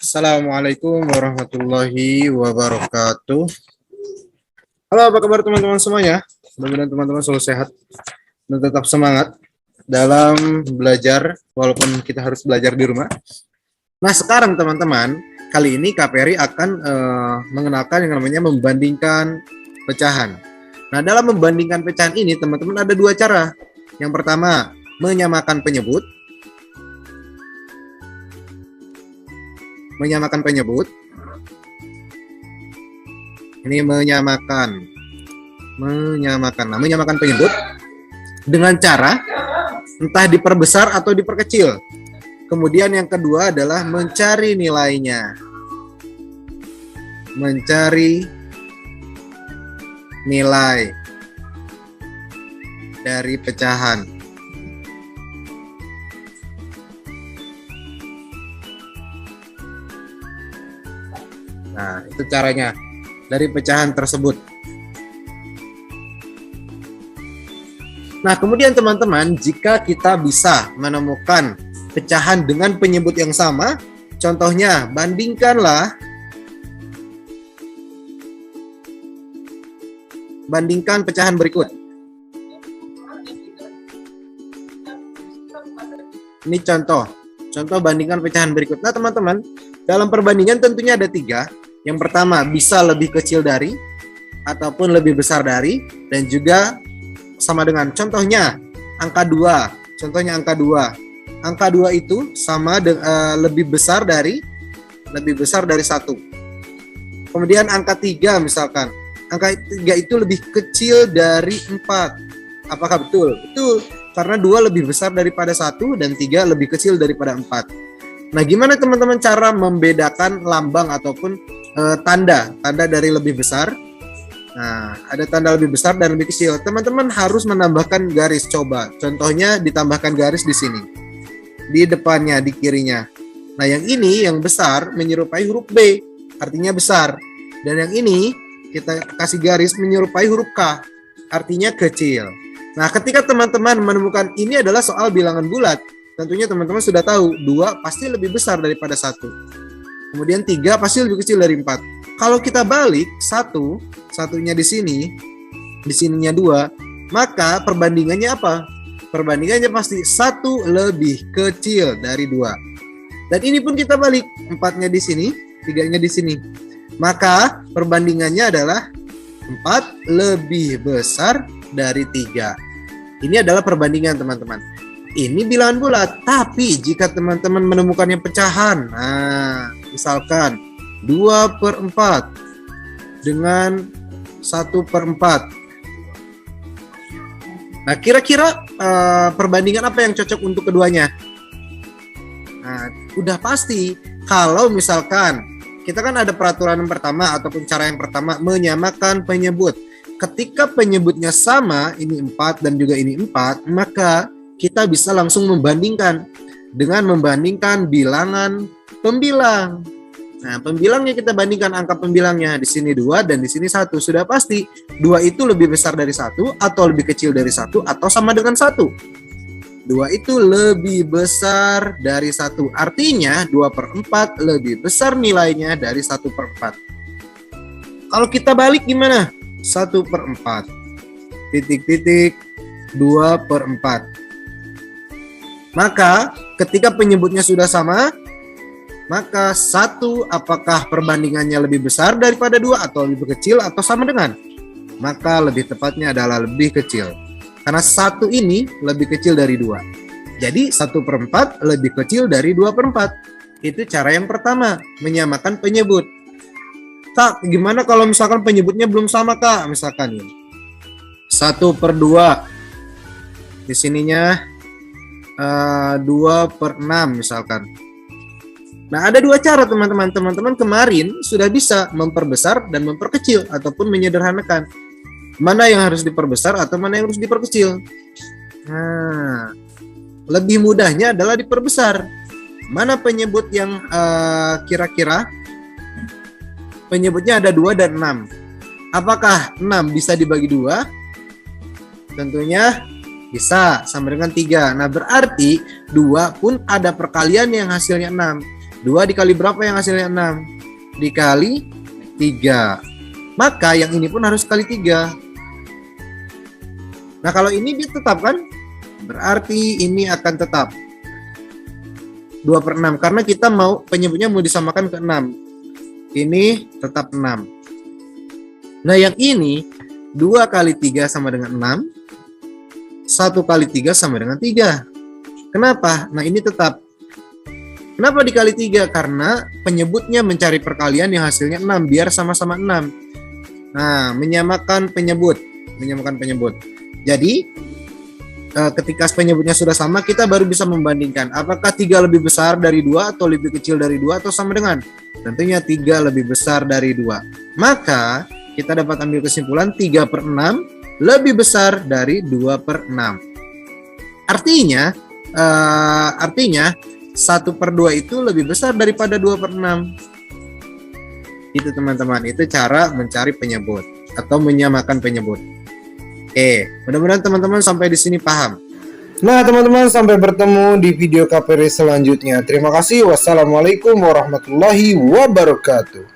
Assalamualaikum warahmatullahi wabarakatuh. Halo, apa kabar teman-teman semuanya? Mudah-mudahan teman-teman selalu sehat dan tetap semangat dalam belajar, walaupun kita harus belajar di rumah. Nah, sekarang teman-teman, kali ini KPRI akan mengenalkan yang namanya membandingkan pecahan. Nah, dalam membandingkan pecahan ini, teman-teman ada dua cara. Yang pertama, menyamakan penyebut. Ini menyamakan penyebut dengan cara entah diperbesar atau diperkecil. Kemudian yang kedua adalah mencari nilainya. Mencari nilai dari pecahan. Nah, itu caranya dari pecahan tersebut. Nah, kemudian teman-teman, jika kita bisa menemukan pecahan dengan penyebut yang sama, contohnya bandingkan pecahan berikut. Ini contoh bandingkan pecahan berikut. Nah, teman-teman, dalam perbandingan tentunya ada tiga. Yang pertama, bisa lebih kecil dari ataupun lebih besar dari, dan juga sama dengan. Contohnya angka 2. Angka 2 itu sama lebih besar dari 1. Kemudian angka 3 misalkan. Angka 3 itu lebih kecil dari 4. Apakah betul? Betul. Karena 2 lebih besar daripada 1 dan 3 lebih kecil daripada 4. Nah, gimana teman-teman cara membedakan lambang ataupun tanda dari lebih besar? Nah, ada tanda lebih besar dan lebih kecil. Teman-teman harus menambahkan garis. Coba, contohnya ditambahkan garis di sini, di depannya, di kirinya. Nah, yang ini yang besar menyerupai huruf B, artinya besar. Dan yang ini kita kasih garis menyerupai huruf K, artinya kecil. Nah, ketika teman-teman menemukan ini adalah soal bilangan bulat, tentunya teman-teman sudah tahu 2 pasti lebih besar daripada 1. Kemudian 3 pasti lebih kecil dari 4. Kalau kita balik satunya di sini, di sininya 2, maka perbandingannya apa? Perbandingannya pasti 1 lebih kecil dari 2. Dan ini pun kita balik, 4-nya di sini, 3-nya di sini. Maka perbandingannya adalah 4 lebih besar dari 3. Ini adalah perbandingan, teman-teman. Ini bilangan bulat, tapi jika teman-teman menemukannya pecahan, nah, misalkan 2/4 dengan 1/4. Nah, kira-kira perbandingan apa yang cocok untuk keduanya? Nah, udah pasti kalau misalkan kita kan ada peraturan yang pertama ataupun cara yang pertama, menyamakan penyebut. Ketika penyebutnya sama, ini 4 dan juga ini 4, maka kita bisa langsung membandingkan dengan membandingkan bilangan pembilang. Nah, pembilangnya kita bandingkan angka pembilangnya. Di sini 2 dan di sini 1. Sudah pasti 2 itu lebih besar dari 1 atau lebih kecil dari 1 atau sama dengan 1. 2 itu lebih besar dari 1. Artinya 2/4 lebih besar nilainya dari 1/4. Kalau kita balik gimana? 1/4 titik 2/4. Maka ketika penyebutnya sudah sama, maka 1 apakah perbandingannya lebih besar daripada 2 atau lebih kecil atau sama dengan? Maka lebih tepatnya adalah lebih kecil. Karena 1 ini lebih kecil dari 2. Jadi 1/4 lebih kecil dari 2/4. Itu cara yang pertama, menyamakan penyebut. Kak, gimana kalau misalkan penyebutnya belum sama, Kak? Misalkan ini 1/2. Di sininya 2/6 misalkan. Nah, ada dua cara, teman-teman. Teman-teman kemarin sudah bisa memperbesar dan memperkecil ataupun menyederhanakan. Mana yang harus diperbesar atau mana yang harus diperkecil? Nah, lebih mudahnya adalah diperbesar. Mana penyebut yang kira-kira penyebutnya ada 2 dan 6? Apakah 6 bisa dibagi 2? Tentunya bisa, sama dengan 3. Nah, berarti 2 pun ada perkalian yang hasilnya 6. 2 dikali berapa yang hasilnya 6? Dikali 3. Maka yang ini pun harus kali 3. Nah kalau ini dia tetap kan? Berarti ini akan tetap 2/6 karena kita mau penyebutnya mau disamakan ke 6. Ini tetap 6. Nah yang ini 2 kali 3 sama dengan 6. 1 kali 3 sama dengan 3. Kenapa? Nah ini tetap. Kenapa dikali 3? Karena penyebutnya mencari perkalian yang hasilnya 6 biar sama-sama 6. Nah menyamakan penyebut. Jadi ketika penyebutnya sudah sama, kita baru bisa membandingkan apakah 3 lebih besar dari 2 atau lebih kecil dari 2 atau sama dengan. Tentunya 3 lebih besar dari 2. Maka kita dapat ambil kesimpulan 3/6 lebih besar dari 2/6. Artinya 1/2 itu lebih besar daripada 2/6. Itu teman-teman, itu cara mencari penyebut atau menyamakan penyebut. Mudah-mudahan teman-teman sampai di sini paham. Nah teman-teman, sampai bertemu di video KPR selanjutnya. Terima kasih. Wassalamualaikum warahmatullahi wabarakatuh.